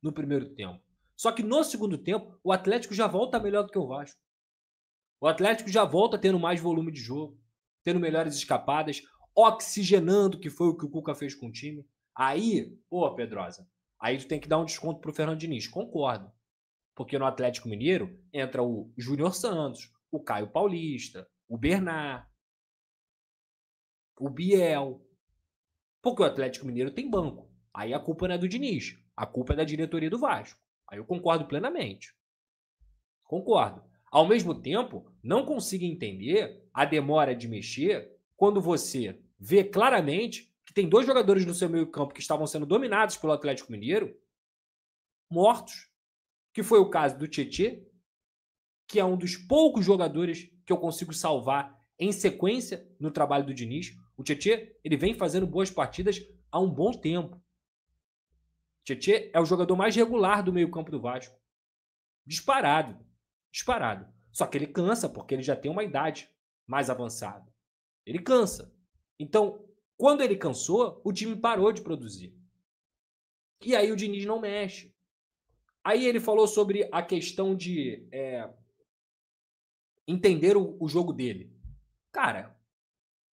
no primeiro tempo. Só que no segundo tempo, o Atlético já volta melhor do que o Vasco. O Atlético já volta tendo mais volume de jogo, tendo melhores escapadas, oxigenando, que foi o que o Cuca fez com o time. Aí, pô, Pedrosa, aí tu tem que dar um desconto pro Fernando Diniz. Concordo. Porque no Atlético Mineiro entra o Júnior Santos, o Caio Paulista, o Bernard, o Biel. Porque o Atlético Mineiro tem banco. Aí a culpa não é do Diniz, a culpa é da diretoria do Vasco. Aí eu concordo plenamente. Concordo. Ao mesmo tempo, não consigo entender a demora de mexer quando você vê claramente que tem dois jogadores no seu meio-campo que estavam sendo dominados pelo Atlético Mineiro mortos, que foi o caso do Tietê, que é um dos poucos jogadores que eu consigo salvar em sequência no trabalho do Diniz. O Tietê, ele vem fazendo boas partidas há um bom tempo. O Tietê é o jogador mais regular do meio-campo do Vasco. Disparado. Disparado. Só que ele cansa, porque ele já tem uma idade mais avançada. Ele cansa. Então, quando ele cansou, o time parou de produzir. E aí o Diniz não mexe. Aí ele falou sobre a questão de entender o jogo dele. Cara,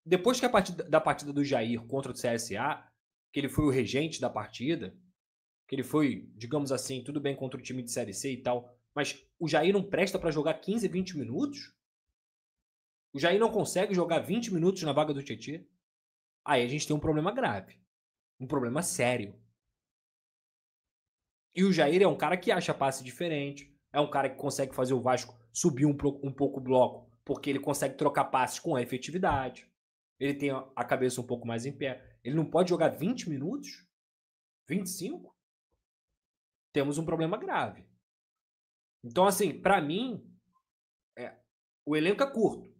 depois que da partida do Jair contra o CSA, que ele foi o regente da partida, que ele foi, digamos assim, tudo bem contra o time de Série C e tal, mas o Jair não presta para jogar 15, 20 minutos? O Jair não consegue jogar 20 minutos na vaga do Tietê? Aí a gente tem um problema grave. Um problema sério. E o Jair é um cara que acha passe diferente, é um cara que consegue fazer o Vasco subir um pouco o bloco, porque ele consegue trocar passes com efetividade. Ele tem a cabeça um pouco mais em pé. Ele não pode jogar 20 minutos? 25? Temos um problema grave. Então, assim, para mim, o elenco é curto,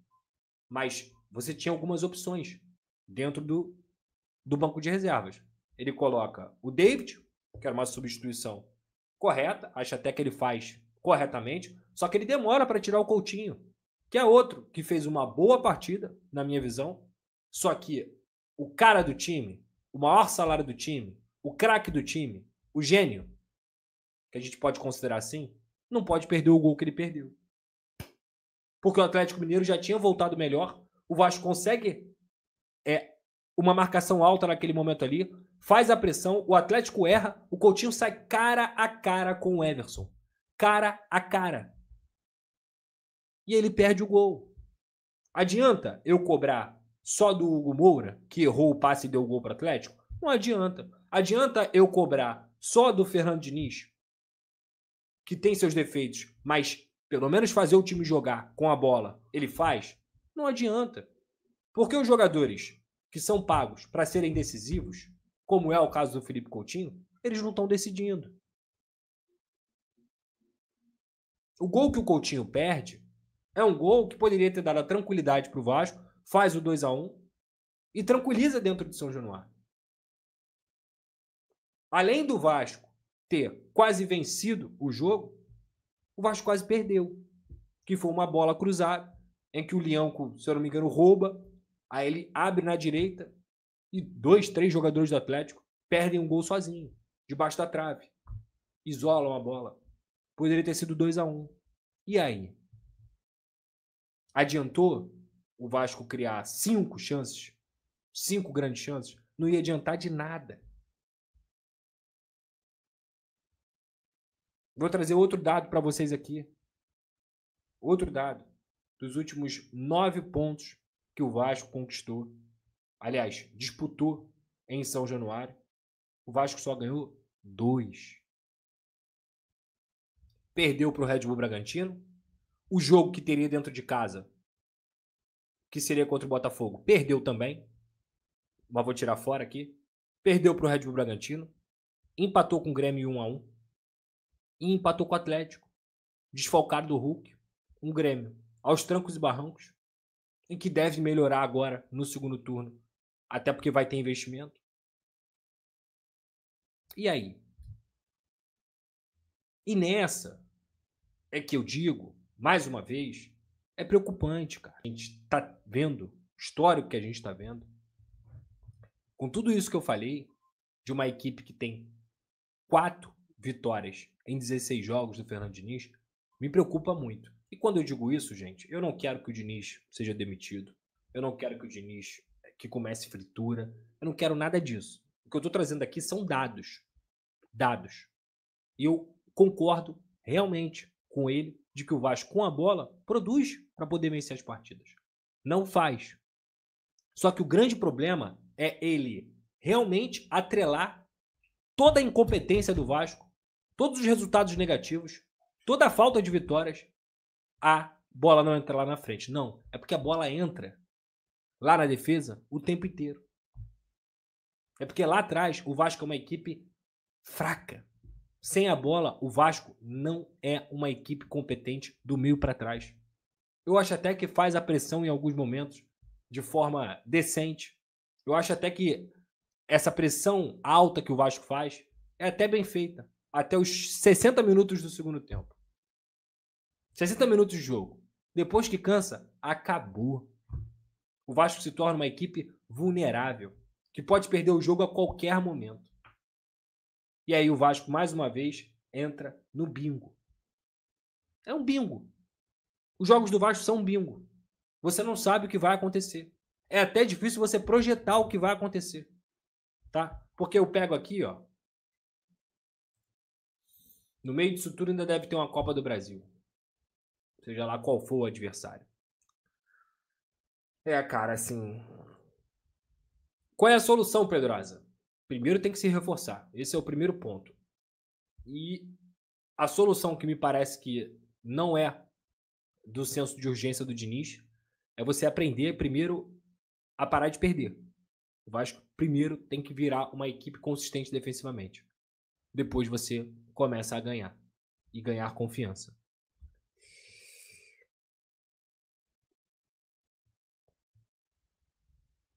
mas você tinha algumas opções dentro do banco de reservas. Ele coloca o David, que era uma substituição correta, acho até que ele faz corretamente, só que ele demora para tirar o Coutinho, que é outro que fez uma boa partida, na minha visão, só que o cara do time, o maior salário do time, o craque do time, o gênio, que a gente pode considerar assim, não pode perder o gol que ele perdeu. Porque o Atlético Mineiro já tinha voltado melhor, o Vasco consegue uma marcação alta naquele momento ali, faz a pressão, o Atlético erra, o Coutinho sai cara a cara com o Everson. Cara a cara. E ele perde o gol. Adianta eu cobrar só do Hugo Moura, que errou o passe e deu o gol para o Atlético? Não adianta. Adianta eu cobrar só do Fernando Diniz, que tem seus defeitos, mas pelo menos fazer o time jogar com a bola, ele faz? Não adianta. Porque os jogadores que são pagos para serem decisivos, como é o caso do Felipe Coutinho, eles não estão decidindo. O gol que o Coutinho perde é um gol que poderia ter dado a tranquilidade para o Vasco, faz o 2-1 e tranquiliza dentro de São Januário. Além do Vasco ter quase vencido o jogo, o Vasco quase perdeu, que foi uma bola cruzada, em que o Leão, se eu não me engano, rouba, aí ele abre na direita e 2, 3 jogadores do Atlético perdem um gol sozinho, debaixo da trave. Isolam a bola. Poderia ter sido 2-1. E aí? Adiantou o Vasco criar 5 chances? 5 grandes chances? Não ia adiantar de nada. Vou trazer outro dado para vocês aqui. Outro dado. Dos últimos 9 pontos que o Vasco conquistou, aliás, disputou em São Januário, o Vasco só ganhou 2. Perdeu para o Red Bull Bragantino. O jogo que teria dentro de casa, que seria contra o Botafogo, perdeu também. Mas vou tirar fora aqui. Perdeu para o Red Bull Bragantino. Empatou com o Grêmio 1-1. E empatou com o Atlético. Desfalcado do Hulk. Um Grêmio aos trancos e barrancos. Em que deve melhorar agora no segundo turno. Até porque vai ter investimento. E aí? E nessa é que eu digo, mais uma vez, é preocupante, cara. A gente tá vendo, o histórico que a gente tá vendo, com tudo isso que eu falei, de uma equipe que tem 4 vitórias em 16 jogos do Fernando Diniz me preocupa muito. E quando eu digo isso, gente, eu não quero que o Diniz seja demitido. Eu não quero que o Diniz que comece fritura. Eu não quero nada disso. O que eu estou trazendo aqui são dados. Dados. E eu concordo realmente com ele de que o Vasco, com a bola, produz para poder vencer as partidas. Não faz. Só que o grande problema é ele realmente atrelar toda a incompetência do Vasco, todos os resultados negativos, toda a falta de vitórias, a bola não entra lá na frente. Não, é porque a bola entra lá na defesa o tempo inteiro. É porque lá atrás o Vasco é uma equipe fraca. Sem a bola, o Vasco não é uma equipe competente do meio para trás. Eu acho até que faz a pressão em alguns momentos de forma decente. Eu acho até que essa pressão alta que o Vasco faz é até bem feita. Até os 60 minutos do segundo tempo. 60 minutos de jogo. Depois que cansa, acabou. O Vasco se torna uma equipe vulnerável, que pode perder o jogo a qualquer momento. E aí o Vasco, mais uma vez, entra no bingo. É um bingo. Os jogos do Vasco são um bingo. Você não sabe o que vai acontecer. É até difícil você projetar o que vai acontecer. Tá? Porque eu pego aqui, ó. No meio disso tudo ainda deve ter uma Copa do Brasil. Seja lá qual for o adversário. Cara, assim... Qual é a solução, Pedrosa? Primeiro tem que se reforçar. Esse é o primeiro ponto. E a solução que me parece que não é do senso de urgência do Diniz é você aprender primeiro a parar de perder. O Vasco primeiro tem que virar uma equipe consistente defensivamente. Depois você começa a ganhar. E ganhar confiança.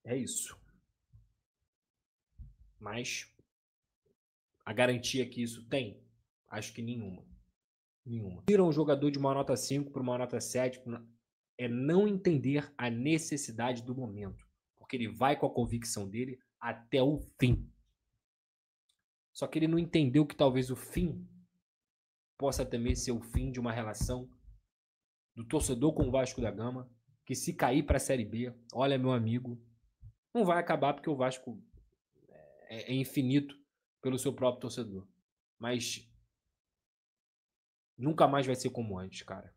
É isso. Mas a garantia que isso tem? Acho que nenhuma. Nenhuma. Tiram um jogador de uma nota 5 para uma nota 7 é não entender a necessidade do momento. Porque ele vai com a convicção dele até o fim. Só que ele não entendeu que talvez o fim possa também ser o fim de uma relação do torcedor com o Vasco da Gama, que se cair para a Série B, olha, meu amigo, não vai acabar porque o Vasco é infinito pelo seu próprio torcedor. Mas nunca mais vai ser como antes, cara.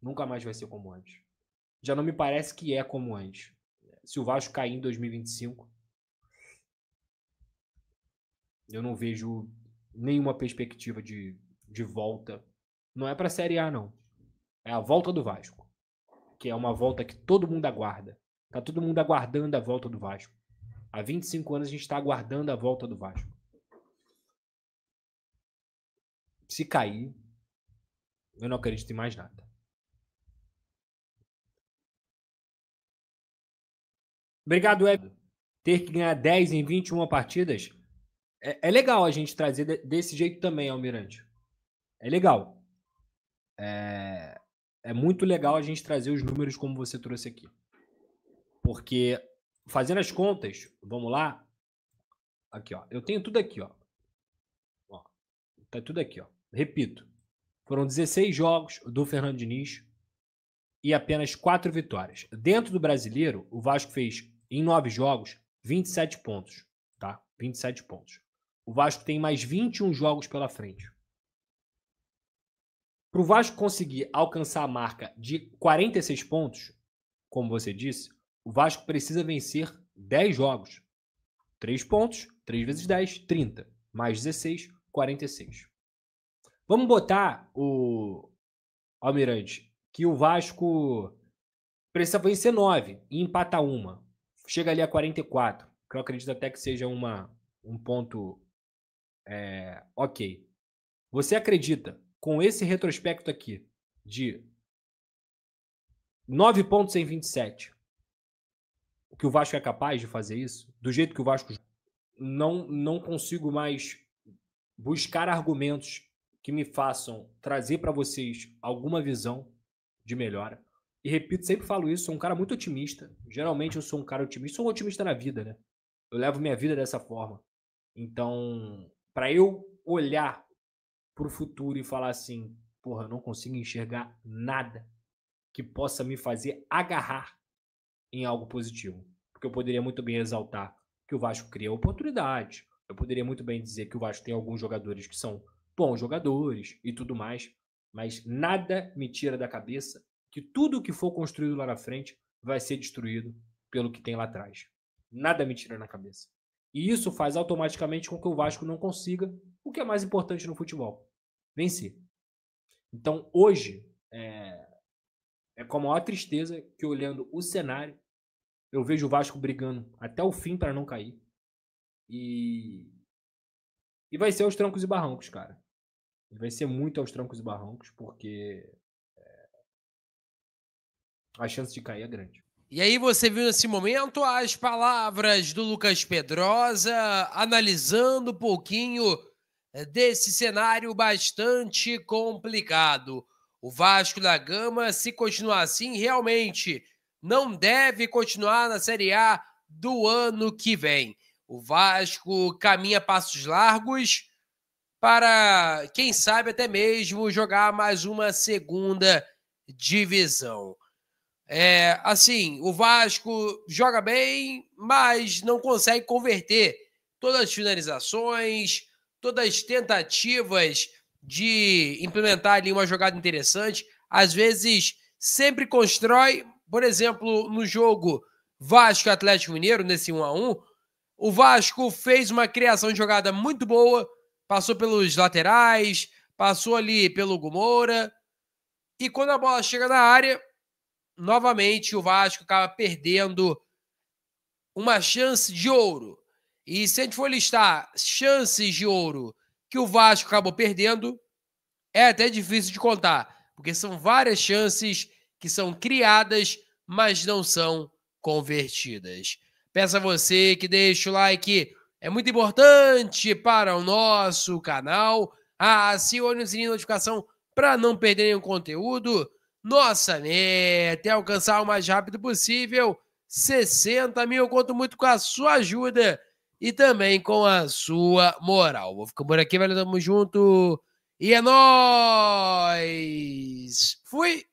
Nunca mais vai ser como antes. Já não me parece que é como antes. Se o Vasco cair em 2025, eu não vejo nenhuma perspectiva de volta. Não é para a Série A, não. É a volta do Vasco. Que é uma volta que todo mundo aguarda. Tá todo mundo aguardando a volta do Vasco. Há 25 anos a gente está aguardando a volta do Vasco. Se cair, eu não acredito em mais nada. Obrigado, Ed. Ter que ganhar 10 em 21 partidas é legal a gente trazer desse jeito também, Almirante. É legal. É muito legal a gente trazer os números como você trouxe aqui. Porque, fazendo as contas, vamos lá. Aqui, ó. Eu tenho tudo aqui, ó. Tá tudo aqui, ó. Repito. Foram 16 jogos do Fernando Diniz e apenas 4 vitórias. Dentro do Brasileiro, o Vasco fez, em 9 jogos, 27 pontos. Tá? 27 pontos. O Vasco tem mais 21 jogos pela frente. Para o Vasco conseguir alcançar a marca de 46 pontos, como você disse, o Vasco precisa vencer 10 jogos. 3 pontos, 3 vezes 10, 30. Mais 16, 46. Vamos botar o Almirante, que o Vasco precisa vencer 9 e empatar uma. Chega ali a 44, que eu acredito até que seja um ponto ok. Você acredita, com esse retrospecto aqui, de 9 pontos em 27, que o Vasco é capaz de fazer isso? Do jeito que o Vasco... Não consigo mais buscar argumentos que me façam trazer para vocês alguma visão de melhora. E repito, sempre falo isso, sou um cara muito otimista. Geralmente eu sou um cara otimista, sou um otimista na vida, né? Eu levo minha vida dessa forma. Então, para eu olhar para o futuro e falar assim, porra, eu não consigo enxergar nada que possa me fazer agarrar em algo positivo. Porque eu poderia muito bem exaltar que o Vasco cria oportunidades. Eu poderia muito bem dizer que o Vasco tem alguns jogadores que são bons jogadores e tudo mais. Mas nada me tira da cabeça que tudo que for construído lá na frente vai ser destruído pelo que tem lá atrás. Nada me tira na cabeça. E isso faz automaticamente com que o Vasco não consiga o que é mais importante no futebol: vencer. Então, hoje, é com a maior tristeza que, olhando o cenário, eu vejo o Vasco brigando até o fim para não cair. E vai ser aos trancos e barrancos, cara. Vai ser muito aos trancos e barrancos, porque a chance de cair é grande. E aí você viu nesse momento as palavras do Lucas Pedrosa, analisando um pouquinho desse cenário bastante complicado. O Vasco da Gama, se continuar assim, realmente não deve continuar na Série A do ano que vem. O Vasco caminha passos largos para, quem sabe, até mesmo jogar mais uma segunda divisão. Assim, o Vasco joga bem, mas não consegue converter todas as finalizações, todas as tentativas de implementar ali uma jogada interessante. Às vezes, sempre constrói, por exemplo, no jogo Vasco Atlético Mineiro, nesse 1-1, o Vasco fez uma criação de jogada muito boa, passou pelos laterais, passou ali pelo Hugo Moura, e quando a bola chega na área, novamente o Vasco acaba perdendo uma chance de ouro. E se a gente for listar chances de ouro que o Vasco acabou perdendo, é até difícil de contar, porque são várias chances que são criadas, mas não são convertidas. Peço a você que deixe o like, é muito importante para o nosso canal. Acione o sininho de notificação para não perder nenhum conteúdo. Nossa meta é alcançar o mais rápido possível 60 mil. Eu conto muito com a sua ajuda e também com a sua moral. Vou ficar por aqui, valeu, tamo junto. E é nóis! Fui!